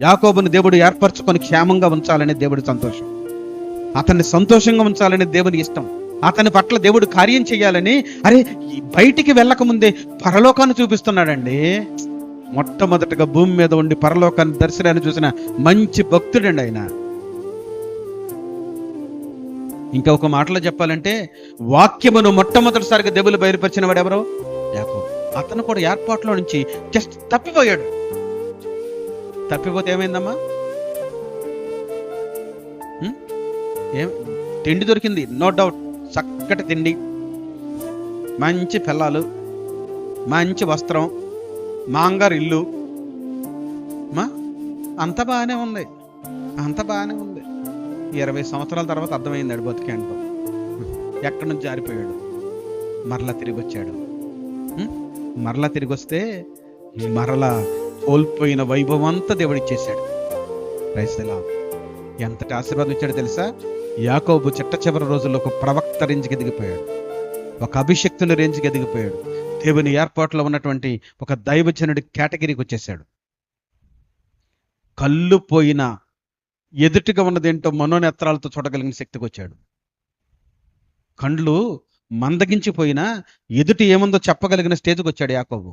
యాకోబుని దేవుడు ఏర్పరచుకొని క్షేమంగా ఉంచాలని దేవుడి సంతోషం, అతన్ని సంతోషంగా ఉంచాలని దేవుని ఇష్టం, అతని పట్ల దేవుడు కార్యం చేయాలని. అరే, బయటికి వెళ్ళక ముందే పరలోకాన్ని చూపిస్తున్నాడండి. మొట్టమొదటిగా భూమి మీద ఉండి పరలోకాన్ని దర్శనాన్ని చూసిన మంచి భక్తుడండి ఆయన. ఇంకా ఒక మాటలో చెప్పాలంటే, వాక్యమును మొట్టమొదటిసారిగా దేవుడు బయలుపరిచిన వాడు ఎవరో? యాకోబు. అతను కూడా ఏర్పాట్లో నుంచి జస్ట్ తప్పిపోయాడు. తప్పిపోతే ఏమైందమ్మా? తిండి దొరికింది, నో డౌట్. చక్కటి తిండి, మంచి పిల్లలు, మంచి వస్త్రం, మాంగారు ఇల్లు, అంత బాగానే ఉంది, అంత బాగానే ఉంది. 20 సంవత్సరాల తర్వాత అర్థమైంది బతికేంటో. ఎక్కడి నుంచి జారిపోయాడు, మరలా తిరిగి వచ్చాడు. మరలా తిరిగి వస్తే మరలా కోల్పోయిన వైభవం అంతా దేవుడు ఇచ్చేశాడు. Praise the lord. ఎంతటి ఆశీర్వాదం ఇచ్చాడు తెలుసా? యాకోబు చిట్ట చివరి రోజుల్లో ఒక ప్రవక్త రేంజ్కి ఎదిగిపోయాడు, ఒక అభిషక్తుని రేంజ్కి ఎదిగిపోయాడు. దేవుని ఏర్పాట్లో ఉన్నటువంటి ఒక దైవజనుడి కేటగిరీకి వచ్చేసాడు. కళ్ళు పోయిన, ఎదుటిగా ఉన్నదేంటో మనోనేత్రాలతో చూడగలిగిన శక్తికి వచ్చాడు. కండ్లు మందగించిపోయినా ఎదుటి ఏముందో చెప్పగలిగిన స్టేజ్కి వచ్చాడు యాకోబు.